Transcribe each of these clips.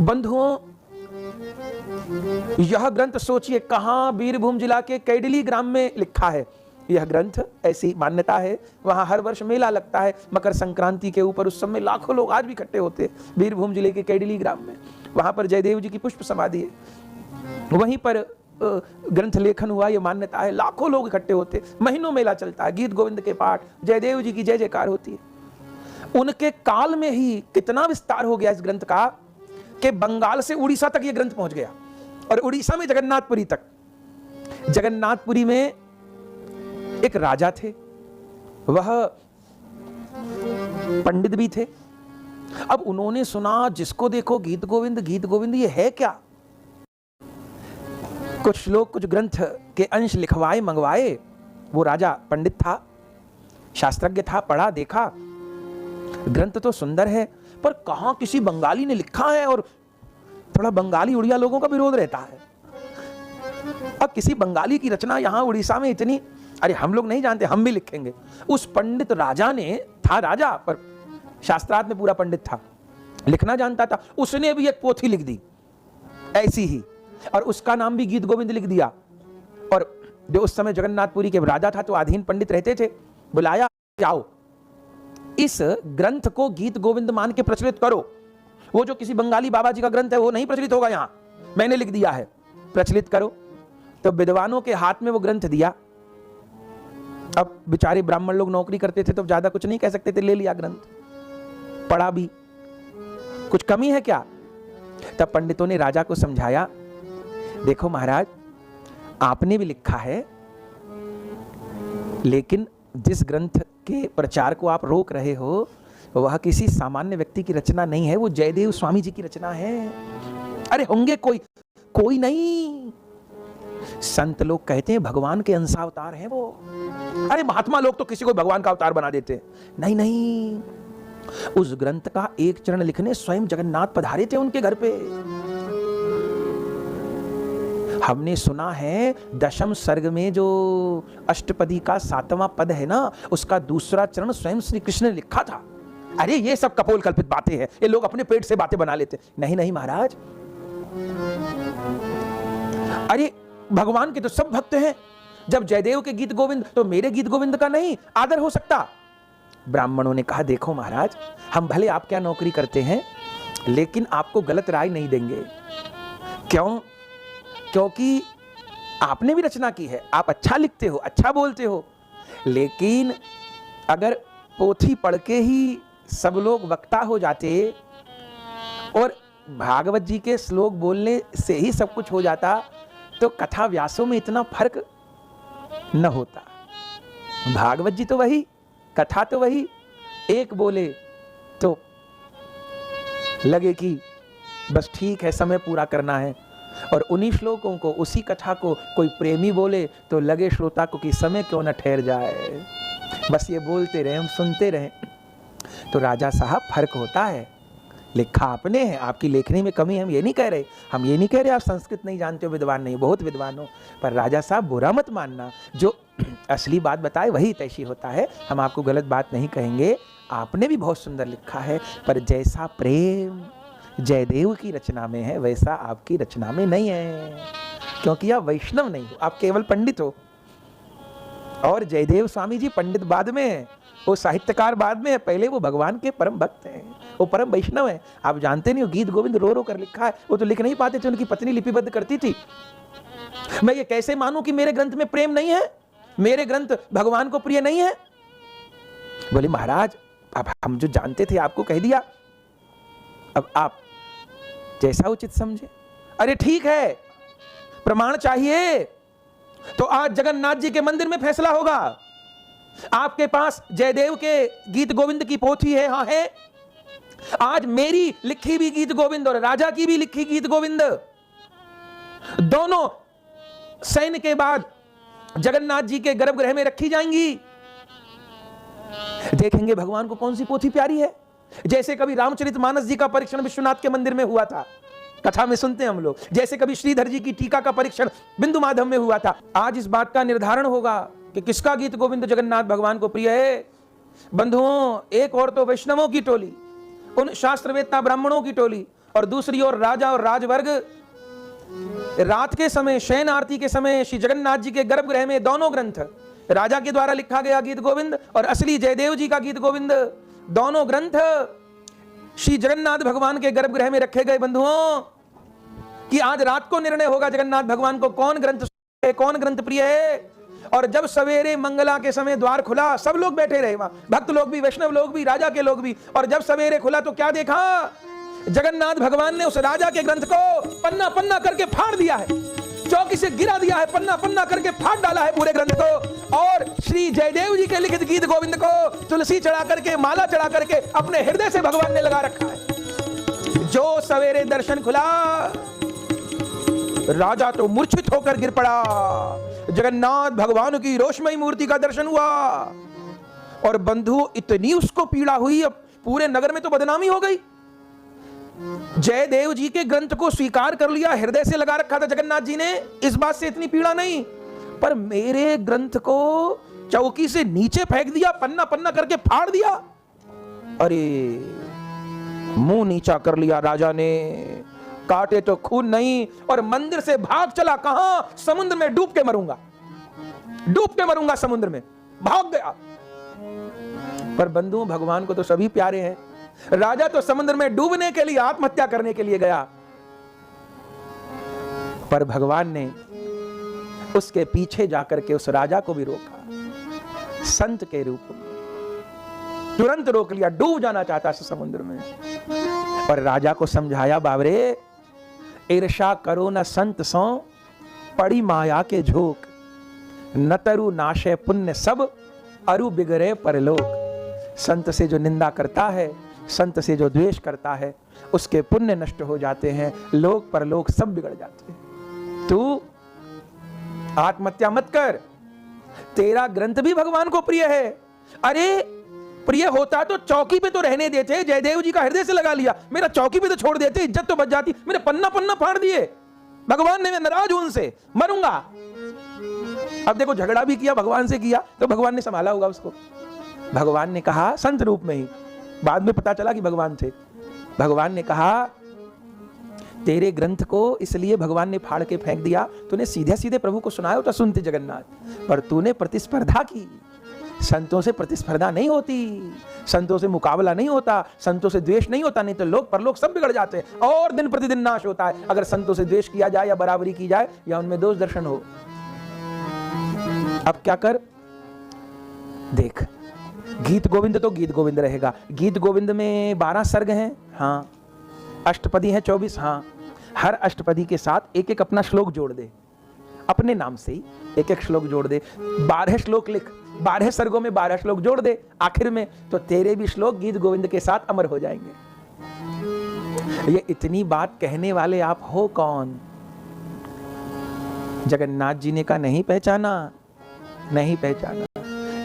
बंधुओं, यह ग्रंथ सोचिए कहां, बीरभूम जिला के कैडली ग्राम में लिखा है यह ग्रंथ। ऐसी मान्यता है, वहां हर वर्ष मेला लगता है मकर संक्रांति के ऊपर। उस समय लाखों लोग आज भी इकट्ठे होते हैं बीरभूम जिले के कैडली ग्राम में। वहां पर जयदेव जी की पुष्प समाधि है, वहीं पर ग्रंथ लेखन हुआ, यह मान्यता है। लाखों लोग इकट्ठे होते, महीनों मेला चलता है, गीत गोविंद के पाठ, जयदेव जी की जय जयकार होती है। उनके काल में ही कितना विस्तार हो गया इस ग्रंथ का कि बंगाल से उड़ीसा तक यह ग्रंथ पहुंच गया, और उड़ीसा में जगन्नाथपुरी तक। जगन्नाथपुरी में एक राजा थे, वह पंडित भी थे। अब उन्होंने सुना जिसको देखो गीत गोविंद ये है क्या। कुछ लोग कुछ ग्रंथ के अंश लिखवाए मंगवाए। वो राजा पंडित था, शास्त्रज्ञ था, पढ़ा देखा ग्रंथ तो सुंदर है, पर कहां किसी बंगाली ने लिखा है, और थोड़ा बंगाली उड़िया लोगों का विरोध रहता है। अब किसी बंगाली की रचना यहां उड़ीसा में इतनी, अरे हम लोग नहीं जानते, हम भी लिखेंगे। उस पंडित राजा ने, था राजा पर शास्त्रार्थ में पूरा पंडित था, लिखना जानता था, उसने भी एक पोथी लिख दी ऐसी ही, और उसका नाम भी गीत गोविंद लिख दिया। और जो उस समय जगन्नाथपुरी के राजा था तो अधीन पंडित रहते थे, बुलाया, आओ इस ग्रंथ को गीत गोविंद मान के प्रचलित करो। वो जो किसी बंगाली बाबा जी का ग्रंथ है वो नहीं प्रचलित होगा, यहां मैंने लिख दिया है, प्रचलित करो। तो विद्वानों के हाथ में वो ग्रंथ दिया। अब बेचारे ब्राह्मण लोग नौकरी करते थे तो ज्यादा कुछ नहीं कह सकते थे, ले लिया ग्रंथ, पढ़ा भी, कुछ कमी है क्या। तब पंडितों ने राजा को समझाया, देखो महाराज, आपने भी लिखा है, लेकिन जिस ग्रंथ के प्रचार को आप रोक रहे हो वह किसी सामान्य व्यक्ति की रचना नहीं है, वो जयदेव स्वामी जी की रचना है। अरे होंगे कोई नहीं, संत लोग कहते हैं भगवान के अंशावतार हैं वो। अरे महात्मा लोग तो किसी को भगवान का अवतार बना देते हैं। नहीं, उस ग्रंथ का एक चरण लिखने स्वयं जगन्नाथ पधारे थे उनके घर पे। हमने सुना है दशम सर्ग में जो अष्टपदी का 7वां पद है ना, उसका दूसरा चरण स्वयं श्री कृष्ण ने लिखा था। अरे ये सब कपोल कल्पित बातें हैं, ये लोग अपने पेट से बातें बना लेते। नहीं महाराज, अरे भगवान के तो सब भक्त हैं। जब जयदेव के गीत गोविंद, तो मेरे गीत गोविंद का नहीं आदर हो सकता। ब्राह्मणों ने कहा, देखो महाराज, हम भले आप क्या नौकरी करते हैं, लेकिन आपको गलत राय नहीं देंगे। क्यों? क्योंकि आपने भी रचना की है, आप अच्छा लिखते हो, अच्छा बोलते हो, लेकिन अगर पोथी पढ़ के ही सब लोग वक्ता हो जाते और भागवत जी के श्लोक बोलने से ही सब कुछ हो जाता, तो कथा व्यासों में इतना फर्क न होता। भागवत जी तो वही, कथा तो वही, एक बोले तो लगे कि बस ठीक है, समय पूरा करना है, और उन्हीं श्लोकों को, उसी कथा को कोई प्रेमी बोले तो लगे श्रोता को कि समय क्यों न ठहर जाए, बस ये बोलते रहे, हम सुनते रहे। तो राजा साहब, फर्क होता है। लिखा आपने है, आपकी लेखनी में कमी है, हम ये नहीं कह रहे, आप संस्कृत नहीं जानते हो, विद्वान नहीं, बहुत विद्वान हो, पर राजा साहब बुरा मत मानना, जो असली बात बताए वही तैसी होता है, हम आपको गलत बात नहीं कहेंगे। आपने भी बहुत सुंदर लिखा है, पर जैसा प्रेम जयदेव की रचना में है वैसा आपकी रचना में नहीं है, क्योंकि आप वैष्णव नहीं हो, आप केवल पंडित हो। और जयदेव स्वामी जी पंडित बाद में है, वो साहित्यकार बाद में है, पहले वो भगवान के परम भक्त हैं, वो परम वैष्णव है। आप जानते नहीं हो, गीत गोविंद रो रो कर लिखा है, वो तो लिख नहीं पाते थे, उनकी पत्नी लिपिबद्ध करती थी। मैं ये कैसे मानूं कि मेरे ग्रंथ में प्रेम नहीं है, मेरे ग्रंथ भगवान को प्रिय नहीं है। बोले महाराज, अब हम जो जानते थे आपको कह दिया, अब आप जैसा उचित समझे। अरे ठीक है, प्रमाण चाहिए तो आज जगन्नाथ जी के मंदिर में फैसला होगा। आपके पास जयदेव के गीत गोविंद की पोथी है, हाँ है। आज मेरी लिखी भी गीत गोविंद और राजा की भी लिखी गीत गोविंद, दोनों सैन्य के बाद जगन्नाथ जी के गर्भगृह में रखी जाएंगी। देखेंगे भगवान को कौन सी पोथी प्यारी है। जैसे कभी रामचरितमानस जी का परीक्षण विश्वनाथ के मंदिर में हुआ था, कथा में सुनते हैं हम लोग। जैसे कभी श्रीधर जी की टीका का परीक्षण बिंदु माधव में हुआ था। आज इस बात का निर्धारण होगा कि किसका गीत गोविंद जगन्नाथ भगवान को प्रिय है। बंधुओं, एक और तो वैष्णवों की टोली, उन शास्त्रवेत्ता ब्राह्मणों की टोली, और दूसरी ओर राजा और राजवर्ग रात के समय शयन आरती के समय श्री जगन्नाथ जी के गर्भगृह में दोनों ग्रंथ, राजा के द्वारा लिखा गया गीत गोविंद और असली जयदेव जी का गीत गोविंद, दोनों ग्रंथ श्री जगन्नाथ भगवान के गर्भगृह में रखे गए। बंधुओं कि आज रात को निर्णय होगा जगन्नाथ भगवान को कौन ग्रंथ है, कौन ग्रंथ प्रिय है। और जब सवेरे मंगला के समय द्वार खुला, सब लोग बैठे रहे वहां, भक्त लोग भी, वैष्णव लोग भी, राजा के लोग भी। और जब सवेरे खुला तो क्या देखा, जगन्नाथ भगवान ने उस राजा के ग्रंथ को पन्ना पन्ना करके फाड़ दिया है, चौकी से गिरा दिया है, पन्ना पन्ना करके फाड़ डाला है पूरे ग्रंथ को। और श्री जयदेव जी के लिखित गीत गोविंद को तुलसी चढ़ा करके, माला चढ़ा करके अपने हृदय से भगवान ने लगा रखा है। जो सवेरे दर्शन खुला, राजा तो मूर्छित होकर गिर पड़ा। जगन्नाथ भगवान की रोषमयी मूर्ति का दर्शन हुआ और बंधु इतनी उसको पीड़ा हुई, अब पूरे नगर में तो बदनामी हो गई। जयदेव जी के ग्रंथ को स्वीकार कर लिया, हृदय से लगा रखा था जगन्नाथ जी ने, इस बात से इतनी पीड़ा नहीं, पर मेरे ग्रंथ को चौकी से नीचे फेंक दिया, पन्ना पन्ना करके फाड़ दिया। अरे मुंह नीचा कर लिया राजा ने, काटे तो खून नहीं, और मंदिर से भाग चला। कहां? समुद्र में डूब के मरूंगा, डूब के मरूंगा समुद्र में, भाग गया। पर बंधु भगवान को तो सभी प्यारे हैं, राजा तो समुद्र में डूबने के लिए, आत्महत्या करने के लिए गया, पर भगवान ने उसके पीछे जाकर के उस राजा को भी रोका, संत के रूप में तुरंत रोक लिया, डूब जाना चाहता समुद्र में। और राजा को समझाया, बाबरे ईर्षा करो न संत सो, पड़ी माया के झोंक, न तरु नाशे पुण्य सब, अरु बिगड़े परलोक। संत से जो निंदा करता है, संत से जो द्वेष करता है, उसके पुण्य नष्ट हो जाते हैं, लोक परलोक सब बिगड़ जाते हैं। तू आत्महत्या मत कर, तेरा ग्रंथ भी भगवान को प्रिय है। अरे प्रिय होता तो चौकी पे तो रहने देते, जयदेव जी का हृदय से लगा लिया, मेरा चौकी पे तो छोड़ देते, इज्जत तो बच जाती, मेरे पन्ना पन्ना फाड़ दिए, भगवान ने, मैं नाराज हूं उनसे, मरूंगा। अब देखो झगड़ा भी किया, भगवान से किया, तो भगवान ने संभाला होगा उसको। भगवान ने कहा संत रूप में ही, बाद में पता चला कि भगवान थे। भगवान ने कहा तेरे ग्रंथ को इसलिए भगवान ने फाड़ के फेंक दिया, तूने सीधे सीधे प्रभु को सुनाया होता, सुनते जगन्नाथ, पर तूने प्रतिस्पर्धा की। संतों से प्रतिस्पर्धा नहीं होती, संतों से मुकाबला नहीं होता, संतों से द्वेष नहीं होता, नहीं तो लोक परलोक सब बिगड़ जाते हैं और दिन प्रतिदिन नाश होता है अगर संतों से द्वेष किया जाए या बराबरी की जाए या उनमें दोष दर्शन हो। अब क्या कर, देख गीत गोविंद तो गीत गोविंद रहेगा। गीत गोविंद में 12 सर्ग हैं, हाँ, अष्टपदी हैं 24, हाँ, हर अष्टपदी के साथ एक एक अपना श्लोक जोड़ दे, अपने नाम से ही एक एक श्लोक जोड़ दे। 12 श्लोक लिख, 12 सर्गों में 12 श्लोक जोड़ दे आखिर में, तो तेरे भी श्लोक गीत गोविंद के साथ अमर हो जाएंगे। ये इतनी बात कहने वाले आप हो कौन? जगन्नाथ जी ने कहा नहीं पहचाना, नहीं पहचाना।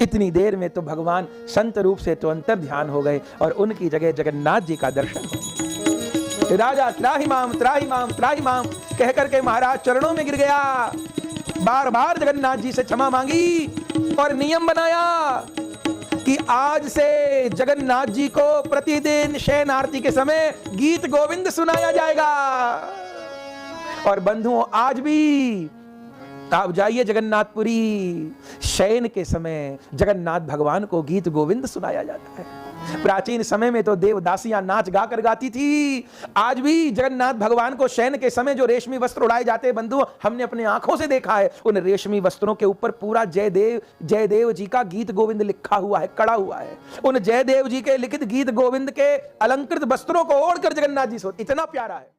इतनी देर में तो भगवान संत रूप से तो अंतर ध्यान हो गए और उनकी जगह जगन्नाथ जी का दर्शन हो। राजा त्राहि माम त्राहि माम त्राहि माम कह करके महाराज चरणों में गिर गया, बार बार जगन्नाथ जी से क्षमा मांगी और नियम बनाया कि आज से जगन्नाथ जी को प्रतिदिन शयन आरती के समय गीत गोविंद सुनाया जाएगा। और बंधुओं आज भी आप जाइए जगन्नाथपुरी, शयन के समय जगन्नाथ भगवान को गीत गोविंद सुनाया जाता है। प्राचीन समय में तो देवदासियां नाच गा कर गाती थी, आज भी जगन्नाथ भगवान को शयन के समय जो रेशमी वस्त्र उड़ाए जाते हैं बंधु, हमने अपने आंखों से देखा है। उन रेशमी वस्त्रों के ऊपर पूरा जयदेव जी का गीत गोविंद लिखा हुआ है, कड़ा हुआ है। उन जयदेव जी के लिखित गीत गोविंद के अलंकृत वस्त्रों को ओढ़कर जगन्नाथ जी सोते, इतना प्यारा है।